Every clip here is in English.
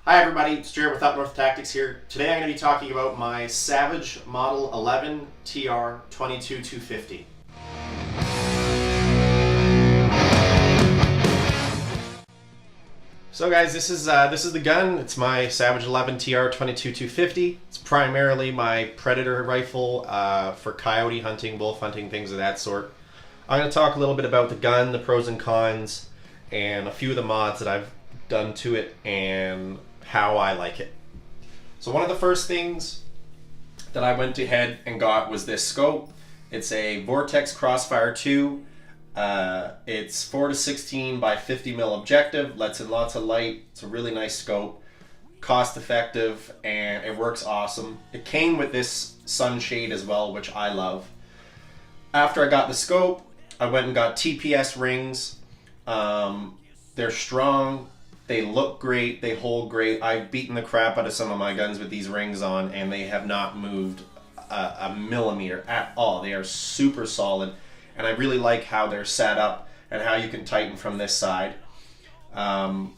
Hi everybody, it's Jared with Up North Tactics here. Today I'm going to be talking about my Savage Model 11 TR 22250. So guys, this is the gun. It's my Savage 11 TR 22250. It's primarily my Predator rifle for coyote hunting, wolf hunting, things of that sort. I'm going to talk a little bit about the gun, the pros and cons, and a few of the mods that I've done to it and how I like it. So one of the first things that I went ahead and got was this scope. It's a Vortex Crossfire 2. It's 4-16 by 50 mil objective, lets in lots of light. It's a really nice scope, cost effective, and it works awesome. It came with this sunshade as well, which I love. After I got the scope, I went and got TPS rings. They're strong, they look great, they hold great. I've beaten the crap out of some of my guns with these rings on, and they have not moved a millimeter at all. They are super solid. And I really like how they're set up and how you can tighten from this side. As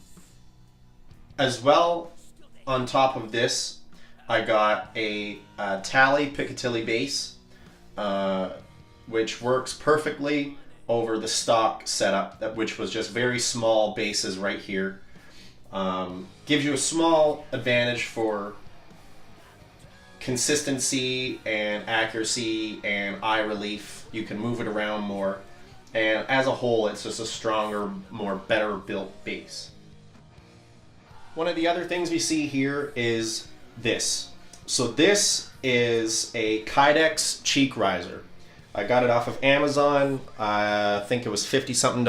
well, on top of this, I got a Tally Picatinny base, which works perfectly over the stock setup, which was just very small bases right here. Gives you a small advantage for consistency and accuracy and eye relief. You can move it around more, and as a whole it's just a stronger, more better built base. One of the other things we see here is this. So this is a Kydex cheek riser. I got it off of Amazon. I think it was $50 something.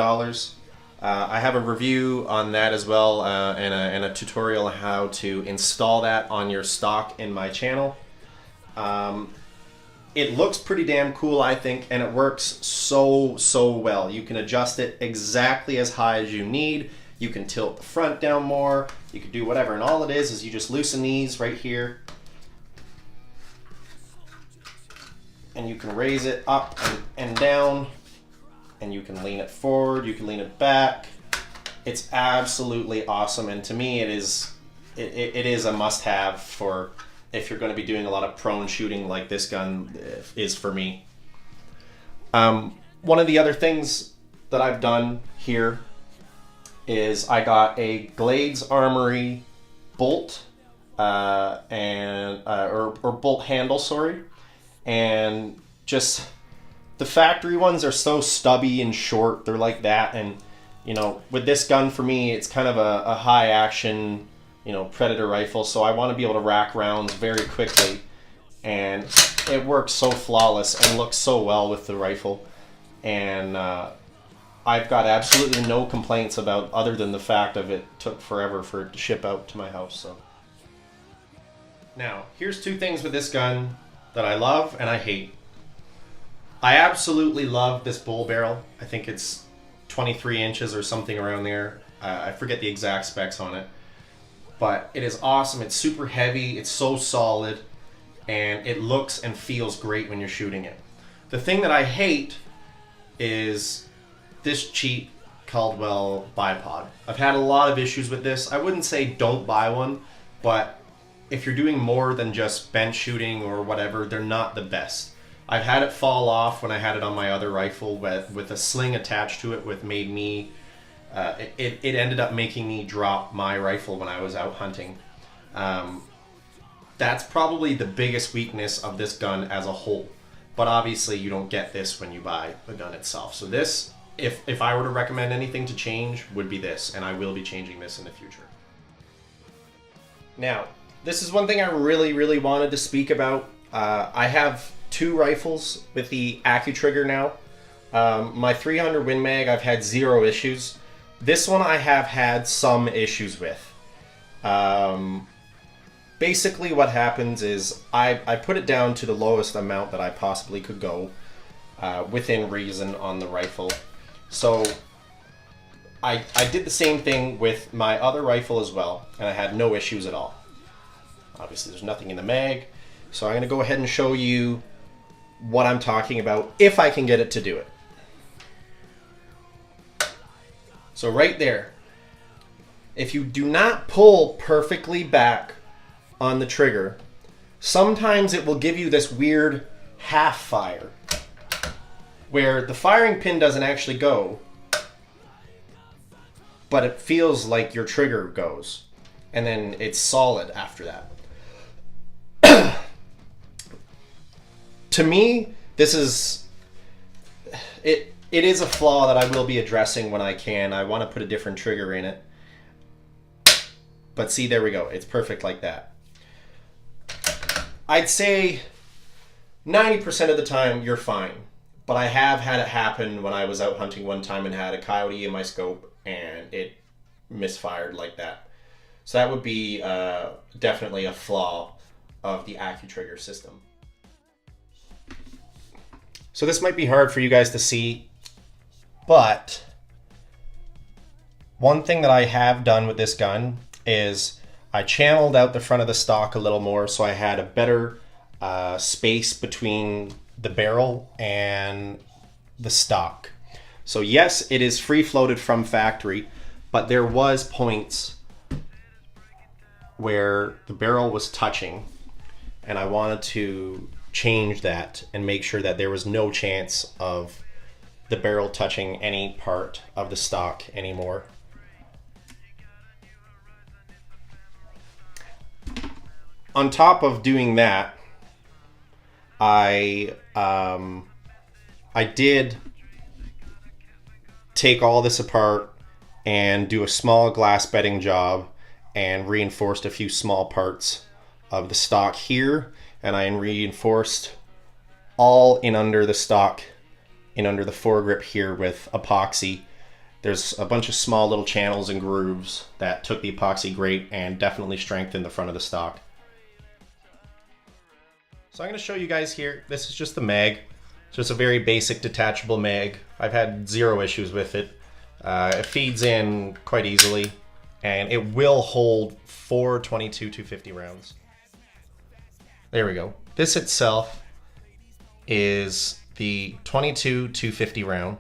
I have a review on that as well, and a tutorial on how to install that on your stock in my channel. It looks pretty damn cool, I think, and it works so well. You can adjust it exactly as high as you need. You can tilt the front down more. You can do whatever, and all it is you just loosen these right here, and you can raise it up and down, and you can lean it forward, you can lean it back. It's absolutely awesome, and to me it is a must-have for if you're going to be doing a lot of prone shooting like this gun is for me. One of the other things that I've done here is I got a Glades Armory bolt or bolt handle, sorry, and just the factory ones are so stubby and short. They're like that, and you know, with this gun for me, it's kind of a high action, you know, Predator rifle, so I want to be able to rack rounds very quickly, and it works so flawless and looks so well with the rifle, and I've got absolutely no complaints about, other than the fact of it took forever for it to ship out to my house. So now here's two things with this gun that I love and I hate. I absolutely love this bull barrel. I think it's 23 inches or something around there. I forget the exact specs on it, but it is awesome. It's super heavy, it's so solid, and it looks and feels great when you're shooting it. The thing that I hate is this cheap Caldwell bipod. I've had a lot of issues with this. I wouldn't say don't buy one, but if you're doing more than just bench shooting or whatever, they're not the best. I've had it fall off when I had it on my other rifle with a sling attached to it, it ended up making me drop my rifle when I was out hunting. That's probably the biggest weakness of this gun as a whole. But obviously you don't get this when you buy the gun itself. So this, if I were to recommend anything to change, would be this, and I will be changing this in the future. Now, this is one thing I really wanted to speak about. I have two rifles with the AccuTrigger now. My 300 Win Mag, I've had zero issues. This one I have had some issues with. Basically what happens is I put it down to the lowest amount that I possibly could go within reason on the rifle. So I did the same thing with my other rifle as well, and I had no issues at all. Obviously there's nothing in the mag, so I'm going to go ahead and show you what I'm talking about if I can get it to do it. So right there, If you do not pull perfectly back on the trigger, sometimes it will give you this weird half fire where the firing pin doesn't actually go, but it feels like your trigger goes, and then it's solid after that. To me, this is it. It is a flaw that I will be addressing when I can. I want to put a different trigger in it. But see, there we go. It's perfect like that. I'd say 90% of the time you're fine. But I have had it happen when I was out hunting one time and had a coyote in my scope and it misfired like that. So that would be definitely a flaw of the AccuTrigger system. So this might be hard for you guys to see, but one thing that I have done with this gun is I channeled out the front of the stock a little more so I had a better space between the barrel and the stock. So yes, it is free floated from factory, but there was points where the barrel was touching and I wanted to change that and make sure that there was no chance of the barrel touching any part of the stock anymore. On top of doing that, I did take all this apart and do a small glass bedding job and reinforced a few small parts of the stock here, and I reinforced all in under the stock, in under the foregrip here with epoxy. There's a bunch of small little channels and grooves that took the epoxy grate and definitely strengthened the front of the stock. So I'm going to show you guys here. This is just the mag. It's just a very basic detachable mag. I've had zero issues with it. It feeds in quite easily, and it will hold 4 22-250 rounds. There we go. This itself is the 22-250 round.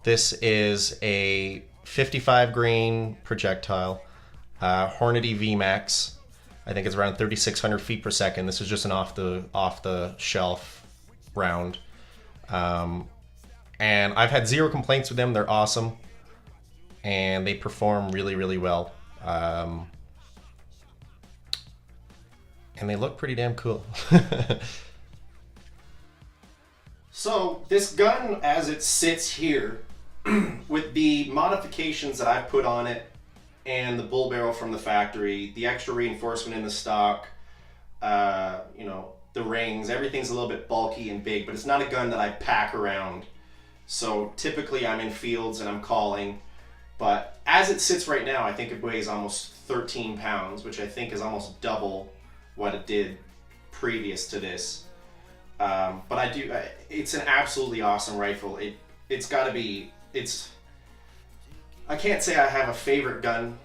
This is a 55 grain projectile, Hornady VMAX. I think it's around 3,600 feet per second. This is just an off the shelf round. And I've had zero complaints with them. They're awesome. And they perform really, really well. And they look pretty damn cool. So this gun, as it sits here, with the modifications that I've put on it, and the bull barrel from the factory, the extra reinforcement in the stock, you know, the rings, everything's a little bit bulky and big, but it's not a gun that I pack around. So typically I'm in fields and I'm calling, but as it sits right now, I think it weighs almost 13 pounds, which I think is almost double what it did previous to this. But it's an absolutely awesome rifle. It's got to be, I can't say I have a favorite gun.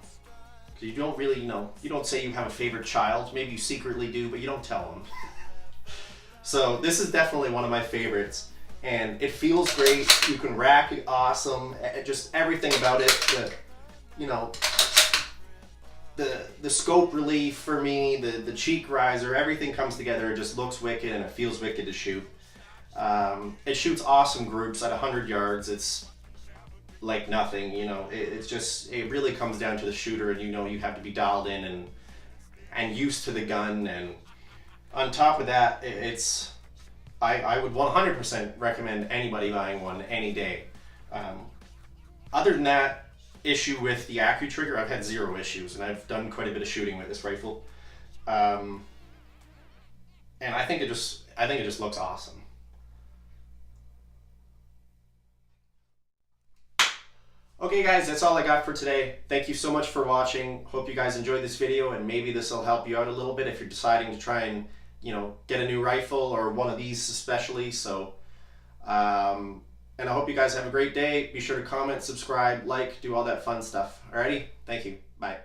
You don't really, you don't say you have a favorite child. Maybe you secretly do, but you don't tell them. So this is definitely one of my favorites, and it feels great. You can rack it awesome. Just everything about it. The scope relief for me, the cheek riser, everything comes together. It just looks wicked and it feels wicked to shoot. It shoots awesome groups at 100 yards. It's like nothing, it really comes down to the shooter, and you have to be dialed in and used to the gun. And on top of that, I would 100% recommend anybody buying one any day. Other than that issue with the AccuTrigger, I've had zero issues, and I've done quite a bit of shooting with this rifle. And I think it just looks awesome. Okay guys, that's all I got for today. Thank you so much for watching. Hope you guys enjoyed this video, and maybe this will help you out a little bit if you're deciding to try and, get a new rifle, or one of these especially. So, and I hope you guys have a great day. Be sure to comment, subscribe, like, do all that fun stuff. Alrighty? Thank you. Bye.